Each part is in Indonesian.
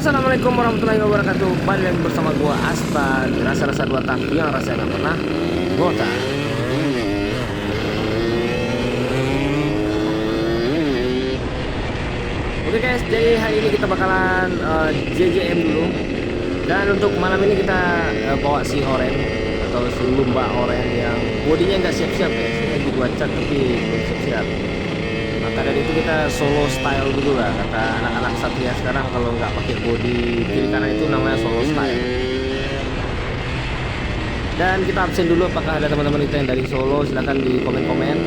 Assalamualaikum warahmatullahi wabarakatuh. Balik lagi bersama gua Asta di rasa-rasa dua tak yang rasanya nggak pernah botak. Oke guys, jadi hari ini kita bakalan JJM dulu. Dan untuk malam ini kita bawa si Oren atau si lumba Oren yang bodinya nggak siap-siap ya. Ini lagi gua cat tapi belum siap-siap. Maka dari itu kita solo style dulu lah, kata anak-anak Satria sekarang kalau nggak pakai body kiri kanan itu namanya solo style. Dan kita absen dulu, apakah ada teman-teman kita yang dari Solo, silahkan di komen-komen.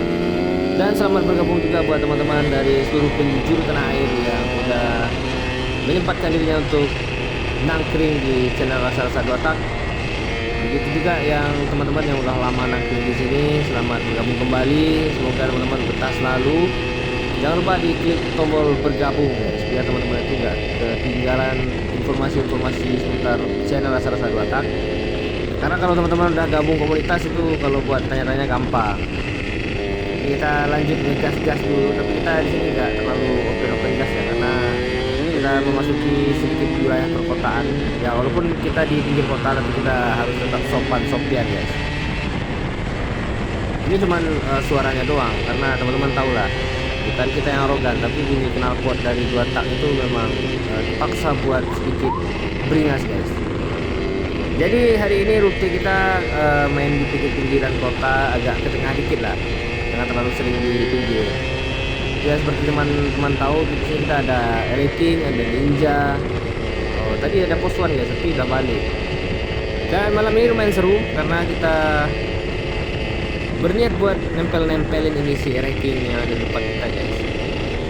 Dan selamat bergabung juga buat teman-teman dari seluruh penjuru tanah air yang udah menyempatkan dirinya untuk nangkring di channel Rasa-Rasa Dua Tak. Begitu juga yang teman-teman yang udah lama nangkring di sini, selamat bergabung kembali. Semoga teman-teman betah selalu. Jangan lupa diklik tombol bergabung guys, biar teman-teman itu nggak ketinggalan informasi-informasi seputar channel Rasa-Rasa Dua Tak. Karena kalau teman-teman udah gabung komunitas itu kalau buat tanya-tanya gampang. Kita lanjut ngegas-gas dulu, tapi kita di sini nggak terlalu open gas ya, karena kita memasuki sedikit wilayah perkotaan. Ya walaupun kita di pinggir kota, tapi kita harus tetap sopan-sopian guys. Ini cuman suaranya doang, karena teman-teman tahu lah, bukan kita yang arogan, tapi bunyi knalpot dari dua tak itu memang dipaksa buat sedikit beringas guys. Jadi hari ini rute kita main di pinggir-pinggiran kota, agak ke tengah dikit lah, jangan terlalu sering di pinggir. Ya seperti teman-teman tahu, di sini kita ada Ereking, ada Ninja. Oh, tadi ada posuan guys, tapi udah balik. Dan malam ini lumayan seru karena kita berniat buat nempel-nempelin ini si Ereking yang ada di depan kita guys.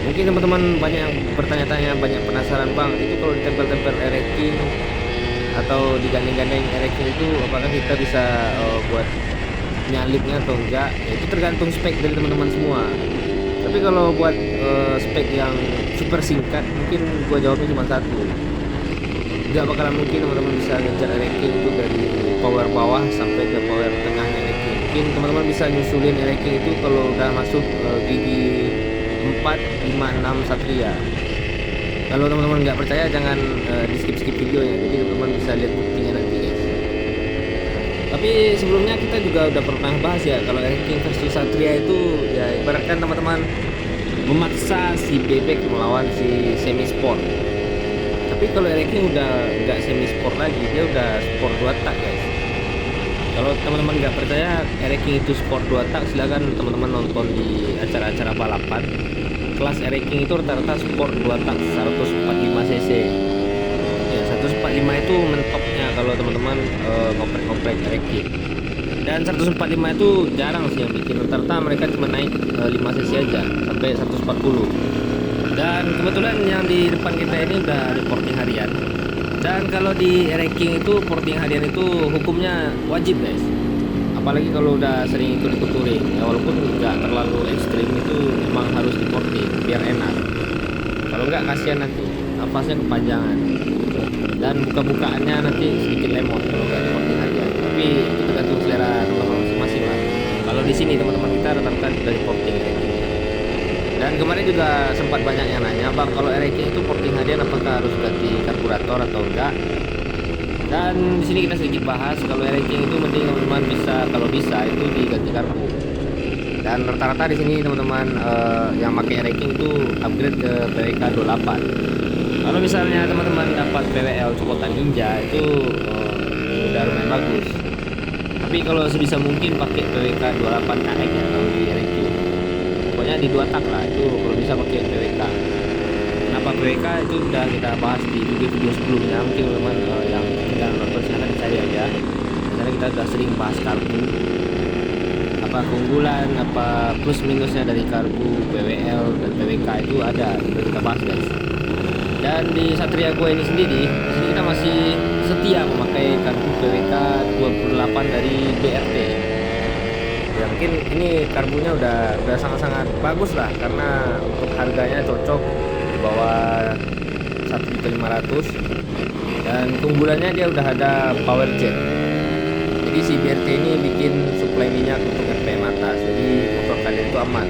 Mungkin teman-teman banyak yang bertanya-tanya, banyak penasaran, bang itu kalau ditempel-tempel Ereking atau digandeng-gandeng Ereking itu apakah kita bisa buat nyalipnya atau enggak? Ya, itu tergantung spek dari teman-teman semua. Tapi kalau buat spek yang super singkat, mungkin gua jawabnya cuma satu, nggak bakalan mungkin teman-teman bisa ngejar Ereking itu dari power bawah sampai ke power tengahnya Ereking. Mungkin teman-teman bisa nyusulin Ereking itu kalau udah masuk gigi 4, 5, 6 Satria. Kalau teman-teman nggak percaya jangan di skip videonya, jadi teman-teman bisa lihat buktinya nanti guys. Tapi sebelumnya kita juga udah pernah bahas ya, kalau Ereking versus Satria itu ya ibaratkan teman-teman memaksa si bebek melawan si semi sport. Tapi kalau Ereking udah nggak semi sport lagi, dia udah sport 2 tak guys. Kalau teman-teman nggak percaya Ereking itu sport 2 tak, silakan teman-teman nonton di acara-acara balapan. Kelas Ereking itu rata-rata sport 2 tak 145 cc. Ya 145 itu mentoknya kalau teman-teman ngoprek-ngoprek Ereking. Dan 145 itu jarang sih yang bikin, rata-rata mereka cuma naik 5 cc aja sampai 140. Dan kebetulan yang di depan kita ini udah reporting harian. Dan kalau di Ereking itu porting harian itu hukumnya wajib guys. Apalagi kalau udah sering ikut touring ya, walaupun nggak terlalu ekstrim, itu memang harus diporting biar enak. Kalau nggak kasihan nanti nafasnya kepanjangan dan buka-bukaannya nanti sedikit lemot kalau nggak diporting harian. Tapi itu tergantung selera teman-teman masing-masing lah. Kalau di sini teman-teman kita rata-rata dari porting Ereking. Dan kemarin juga sempat banyak yang nanya, bang kalau Ereking itu porting harian apakah harus ganti karburator atau enggak? Dan di sini kita sedikit bahas, kalau Ereking itu mending teman-teman bisa, kalau bisa itu diganti karbu. Dan rata-rata di sini teman-teman yang pakai Ereking itu upgrade ke PWK 28. Kalau misalnya teman-teman dapat PWL copotan Ninja itu udah lumayan bagus. Tapi kalau sebisa mungkin pakai PWK 28 KX ya kalau di Ereking. Pokoknya di 2 tak lah itu kalau bisa pakai PWK. Kenapa PWK itu udah kita bahas di video sebelumnya, mungkin teman-teman yang tinggal nonton silahkan dicari aja. Karena kita udah sering bahas karbu, apa keunggulan, apa plus minusnya dari karbu PWL dan PWK itu ada, udah kita bahas guys. Dan di Satria gue ini sendiri, di sini kita masih setia memakai karbu PWK 28 dari BRT. Ya mungkin ini karbunya udah sangat-sangat bagus lah, karena untuk harganya cocok di bawah 1.500.000. Dan keunggulannya dia udah ada power jet. Jadi si BRT ini bikin suplai minyak untuk RPM atas, jadi motor kalian itu aman,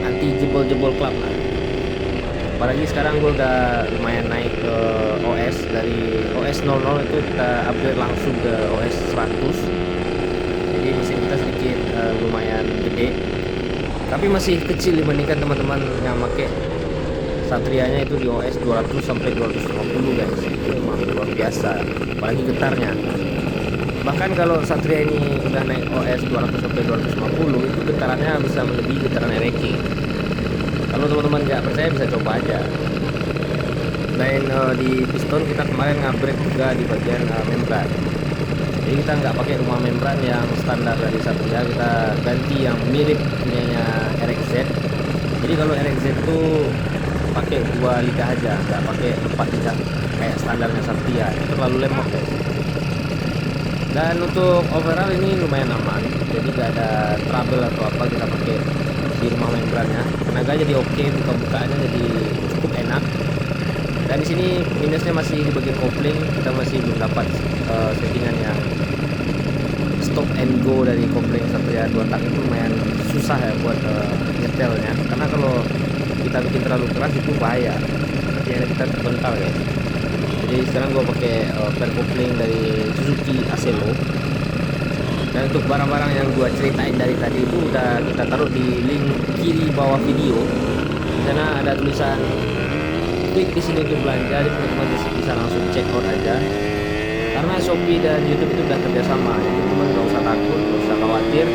anti jebol-jebol klap lah. Apalagi sekarang gue udah lumayan naik ke OS, dari OS 00 itu kita upgrade langsung ke OS 100. Jadi mesin kita sedikit lumayan gede, tapi masih kecil dibandingkan teman-teman yang pakai Satria-nya itu di OS 200 sampai 250 guys. Itu memang luar biasa, apalagi getarnya. Bahkan kalau Satria ini udah naik OS 200 sampai 250, itu getarannya bisa melebihi getaran King. Kalau teman-teman nggak percaya bisa coba aja. Selain di piston, kita kemarin ngupgrade juga di bagian membran. Jadi kita nggak pakai rumah membran yang standar dari Satria, kita ganti yang mirip punyanya RXZ. Jadi kalau RXZ itu pakai 2 lidah aja, nggak pakai 4 lidah kayak standarnya Satria, itu terlalu lemot guys. Dan untuk overall ini lumayan aman, jadi nggak ada trouble atau apa kita pakai di rumah membrannya. Tenaga jadi oke, buka-bukaannya jadi cukup enak. Dan di sini minusnya masih di bagian kopling, kita masih belum dapat settingan yang stop and go dari kopling Satria 2 tak. Itu lumayan susah ya buat nyetelnya, karena kalau kita bikin terlalu keras itu bahaya, nanti kita terbental guys. Jadi sekarang gue pakai pen kopling dari Suzuki Acelo. Dan untuk barang-barang yang gua ceritain dari tadi itu udah kita taruh di link kiri bawah video. Di sana ada tulisan klik di sini untuk belanja, jadi teman-teman bisa langsung check out aja. Karena Shopee dan YouTube itu udah kerjasama, jadi teman-teman nggak usah takut, nggak usah khawatir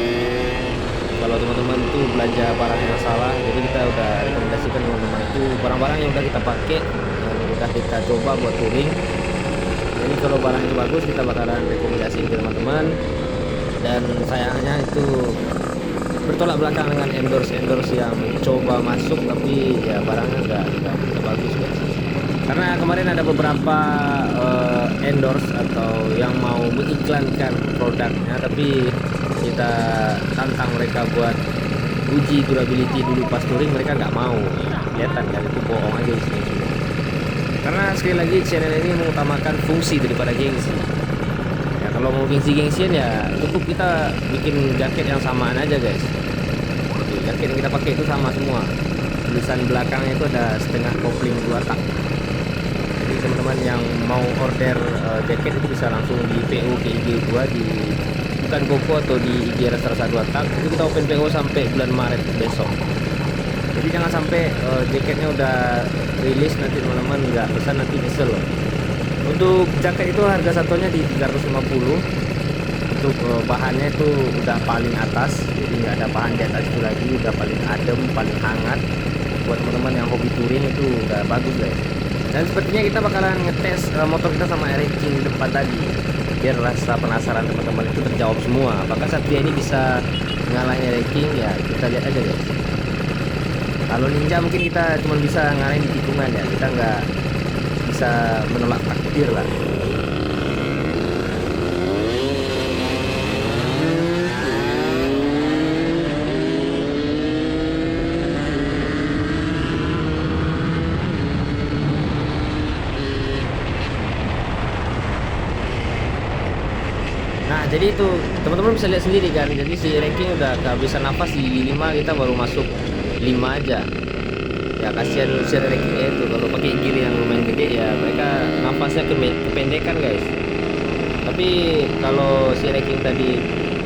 kalau teman-teman itu belanja barang yang salah. Jadi kita udah rekomendasikan teman-teman itu barang-barang yang udah kita pakai, yang udah kita coba buat touring. Jadi kalau barang itu bagus, kita bakalan rekomendasi ke teman-teman. Dan sayangnya itu bertolak belakang dengan endorse yang coba masuk tapi ya barangnya nggak bagus guys. Karena kemarin ada beberapa endorse atau yang mau mengiklankan produknya, tapi kita tantang mereka buat uji durability dulu pas touring, mereka nggak mau. Kelihatan kan itu bohong aja di sini. Karena sekali lagi channel ini mengutamakan fungsi daripada gengsi. Kalau mau gengsi-gengsian ya cukup kita bikin jaket yang samaan aja guys. Jadi, jaket yang kita pakai itu sama semua. Tulisan belakangnya itu ada setengah kopling 2 tak. Jadi teman-teman yang mau order jaket itu bisa langsung di PO ke IG gua di bukan Koko atau di IG Rasa 2 tak. Itu kita open PO sampai bulan Maret besok. Jadi jangan sampai jaketnya udah rilis nanti teman-teman nggak pesan, nanti nyesel loh. Untuk jaket itu harga satunya di 350. Untuk bahannya itu udah paling atas, jadi nggak ada bahan di atas itu lagi, udah paling adem, paling hangat. Buat teman-teman yang hobi touring itu udah bagus guys. Dan sepertinya kita bakalan ngetes motor kita sama King depan tadi, biar rasa penasaran teman-teman itu terjawab semua. Apakah Satria ini bisa ngalahin King? Ya kita lihat aja guys. Kalau Ninja mungkin kita cuma bisa ngalahin di tikungan ya, kita nggak bisa menolak takdir lah. Nah jadi itu teman-teman bisa lihat sendiri kan, jadi si King udah kehabisan nafas di 5, kita baru masuk 5 aja. Ya kasihan si King itu kalau pakai gear yang lumayan gede ya mereka nafasnya kependekan guys. Tapi kalau si King tadi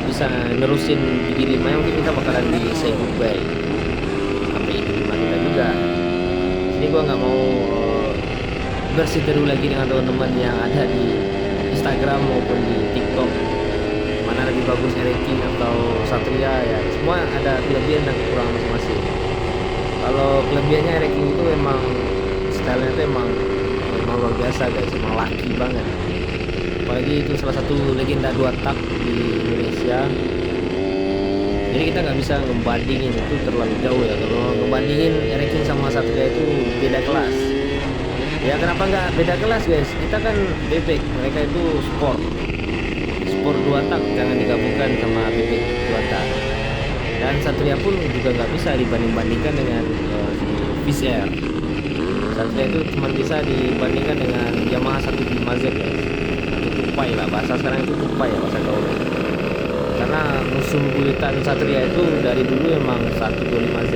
bisa nerusin di gear 5, mungkin kita bakalan di say goodbye sampai di 5 kita juga. Ini gua nggak mau berseteru lagi dengan teman-teman yang ada di Instagram maupun di TikTok, mana lebih bagus King atau Satria. Ya semua ada kelebihan dan kekurangan masing-masing. Kalau kelebihannya King itu emang stylenya itu emang luar biasa guys, emang laki banget. Apalagi itu salah satu legenda 2 tak di Indonesia. Jadi kita nggak bisa ngebandingin, itu terlalu jauh ya. Kalau ngebandingin King sama Satria itu beda kelas. Ya kenapa nggak beda kelas guys? Kita kan bebek, mereka itu sport 2 tak, jangan digabungkan sama bebek 2 tak. Dan Satria pun juga nggak bisa dibanding-bandingkan dengan Viz-R. Satria itu cuma bisa dibandingkan dengan Yamaha 125Z guys. Itu tupai lah, bahasa sekarang itu tupai ya bahasa gaul. Karena musuh buyutan Satria itu dari dulu emang 125Z.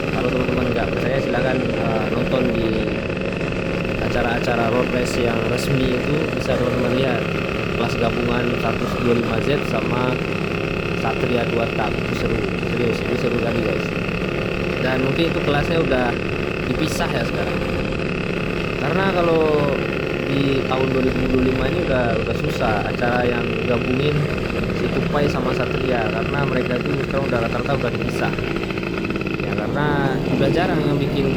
Kalau teman-teman nggak percaya silahkan nonton race yang resmi itu bisa teman-teman lihat kelas gabungan 125Z sama Satria 2 tak. Itu seru, serius itu seru kali guys. Dan mungkin itu kelasnya udah dipisah ya sekarang, karena kalau di tahun 2025 ini udah susah acara yang gabungin si Tupai sama Satria, karena mereka itu sekarang udah rata-rata udah dipisah ya, karena udah jarang yang bikin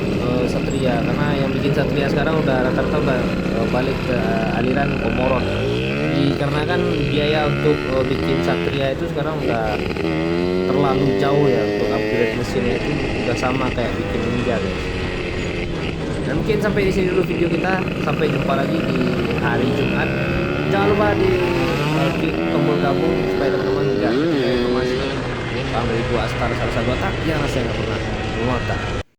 Satria, karena yang bikin Satria sekarang udah rata-rata udah balik ke aliran Komoron. Dikarenakan biaya untuk bikin Satria itu sekarang udah terlalu jauh ya, untuk upgrade mesinnya itu udah sama kayak bikin Ninja guys. Dan mungkin sampai di sini dulu video kita, sampai jumpa lagi di hari Jumat. Jangan lupa di klik tombol gabung supaya teman-teman tidak ketinggalan informasi. Salam dari gua Astar Sarsa Botak yang rasanya nggak pernah memuat.